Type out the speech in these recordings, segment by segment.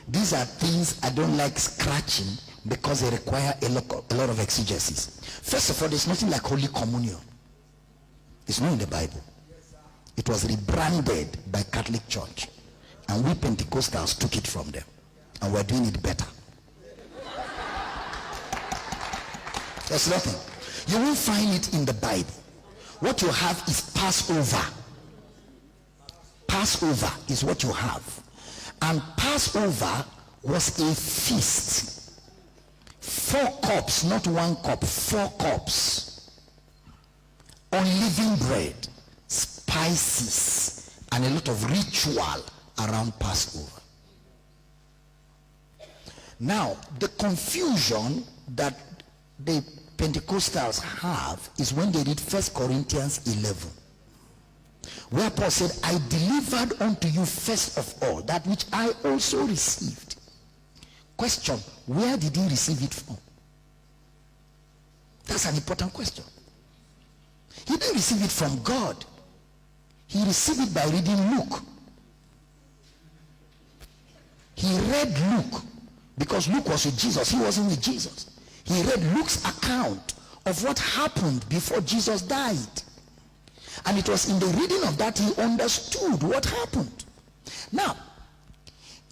These are things I don't like scratching because they require a lot of exegesis. First of all, there's nothing like Holy Communion. It's not in the Bible. It was rebranded by Catholic Church, and we Pentecostals took it from them, and we're doing it better. There's nothing. You won't find it in the Bible. What you have is Passover. Passover is what you have. And Passover was a feast. 4 cups, not 1 cup, 4 cups. Unleavened bread, spices, and a lot of ritual around Passover. Now, the confusion that the Pentecostals have is when they read 1 Corinthians 11, where Paul said, I delivered unto you first of all that which I also received. Question, where did he receive it from? That's an important question. He didn't receive it from God. He received it by reading Luke. He read Luke because Luke was with Jesus. He wasn't with Jesus. He read Luke's account of what happened before Jesus died. And it was in the reading of that he understood what happened. Now,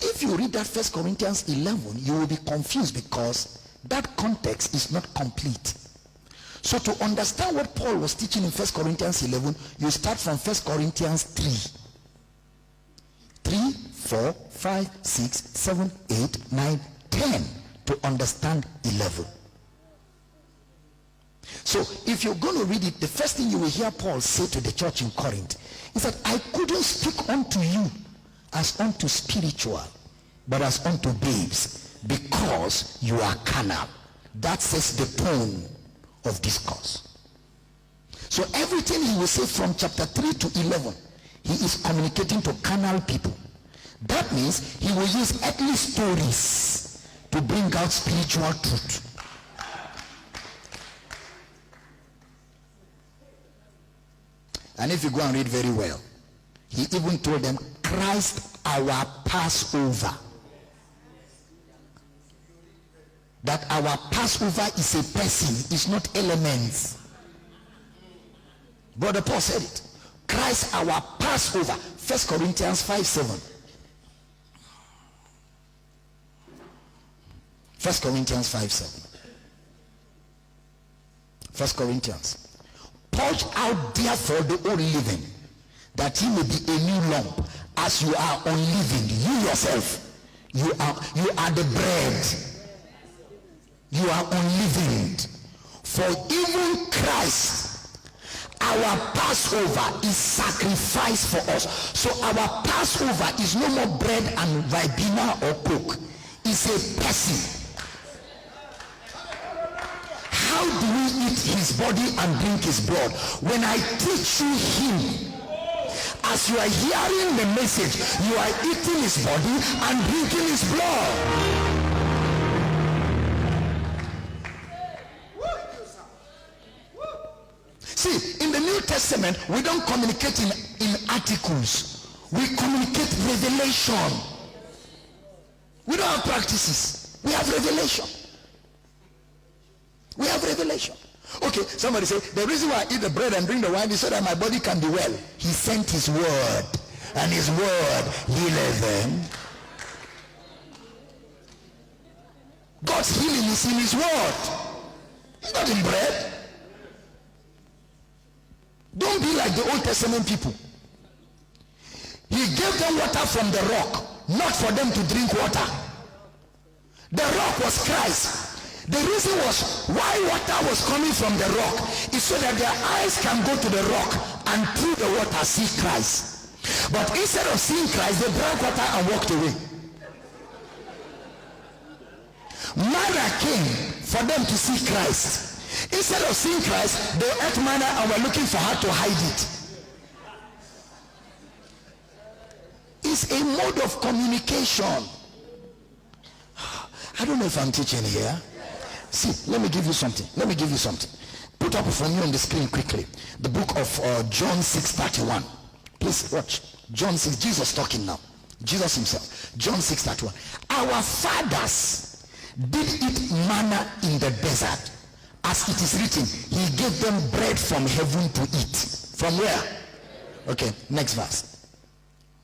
if you read that 1 Corinthians 11, you will be confused because that context is not complete. So to understand what Paul was teaching in 1 Corinthians 11, you start from 1 Corinthians 3, 4, 5, 6, 7, 8, 9, 10 to understand 11. So if you're going to read it, the first thing you will hear Paul say to the church in Corinth is that I couldn't speak unto you as unto spiritual, but as unto babes, because you are carnal. That sets the tone of discourse. So everything he will say from chapter 3 to 11, he is communicating to carnal people. That means he will use earthly stories to bring out spiritual truth. And if you go and read very well, he even told them, Christ our Passover. That our Passover is a person, it's not elements. Brother Paul said it. Christ our Passover. 1 Corinthians 5:7. 1 Corinthians 5:7. 1 Corinthians. Purge out therefore the old leaven, that he may be a new lump, as you are unleavened. You yourself, you are the bread. You are unleavened. For even Christ, our Passover, is sacrificed for us. So our Passover is no more bread and Ribena or Coke. It's a person. How do we eat his body and drink his blood? When I teach you him, as you are hearing the message, you are eating his body and drinking his blood. See, in the New Testament, we don't communicate in articles. We communicate revelation. We don't have practices. We have revelation. We have revelation. Okay, somebody say, the reason why I eat the bread and drink the wine is so that my body can be well. He sent his word, and his word healeth them. God's healing is in his word. It's not in bread. Don't be like the Old Testament people. He gave them water from the rock, not for them to drink water. The rock was Christ. The reason was why water was coming from the rock is so that their eyes can go to the rock and through the water see Christ. But instead of seeing Christ, they drank water and walked away. Manna came for them to see Christ. Instead of seeing Christ, they ate manna and were looking for how to hide it. It's a mode of communication. I don't know if I'm teaching here. See, let me give you something. Put up for me on the screen quickly. The book of John 6:31. Please watch. John 6, Jesus talking now. Jesus himself. John 6:31. Our fathers did eat manna in the desert. As it is written, he gave them bread from heaven to eat. From where? Okay, next verse.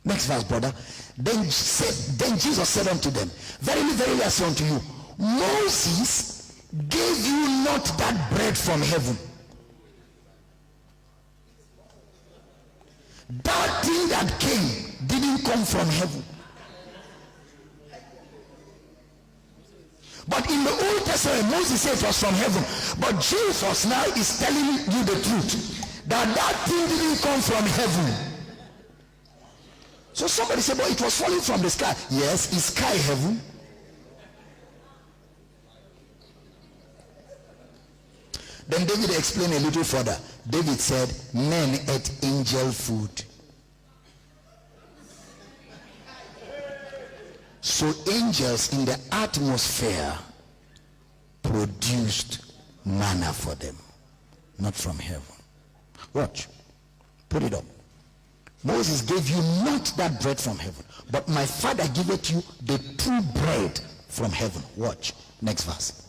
Next verse, brother. Then Jesus said unto them, verily, verily, I say unto you, Moses gave you not that bread from heaven. That thing that came didn't come from heaven. But in the Old Testament, Moses said it was from heaven. But Jesus now is telling you the truth, that thing didn't come from heaven. So somebody said, but it was falling from the sky. Yes, is sky heaven? Then David explained a little further. David said, men ate angel food. So angels in the atmosphere produced manna for them, not from heaven. Watch. Put it up. Moses gave you not that bread from heaven, but my Father giveth you the true bread from heaven. Watch. Next verse.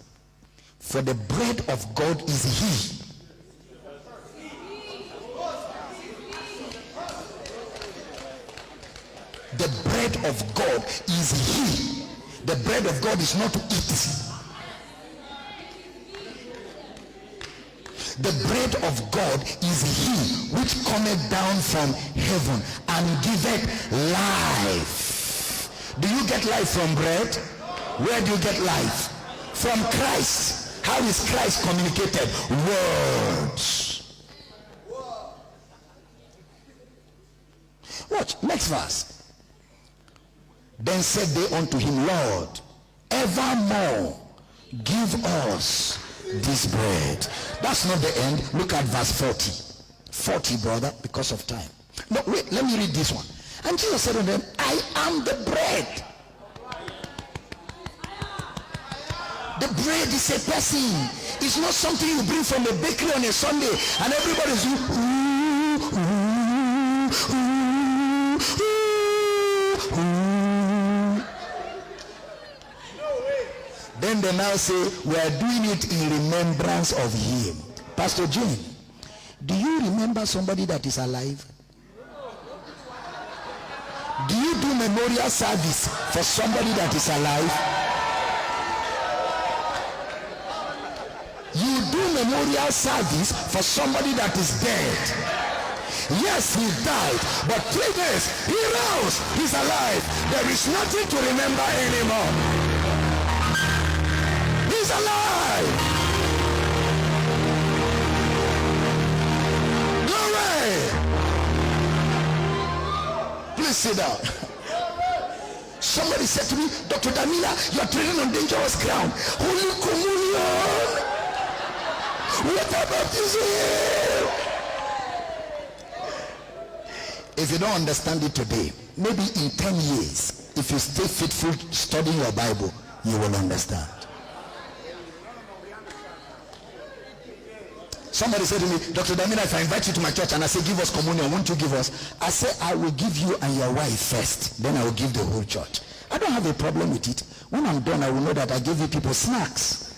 For the bread of God is he. The bread of God is he. The bread of God is not to eat. The bread of God is he which cometh down from heaven and giveth life. Do you get life from bread? Where do you get life? From Christ. How is Christ communicated? Words. Watch, next verse. Then said they unto him, Lord, evermore give us this bread. That's not the end. Look at verse 40. 40, brother, because of time. No, wait, let me read this one. And Jesus said to them, I am the bread. The bread is a person. It's not something you bring from the bakery on a Sunday and everybody's Then they now say, we are doing it in remembrance of him. Pastor Jane, do you remember somebody that is alive? Do you do memorial service for somebody that is alive? You do memorial service for somebody that is dead. Yes, he died, but 3 days, he rose, he's alive. There is nothing to remember anymore. He's alive. Glory. Please sit down. Somebody said to me, Dr. Damila, you are treading on dangerous ground. Holy Communion. What about this here? If you don't understand it today, maybe in 10 years, if you stay faithful studying your Bible, you will understand. Somebody said to me, Dr. Damina, if I invite you to my church and I say, give us communion, won't you give us? I say, I will give you and your wife first. Then I will give the whole church. I don't have a problem with it. When I'm done, I will know that I gave you people snacks.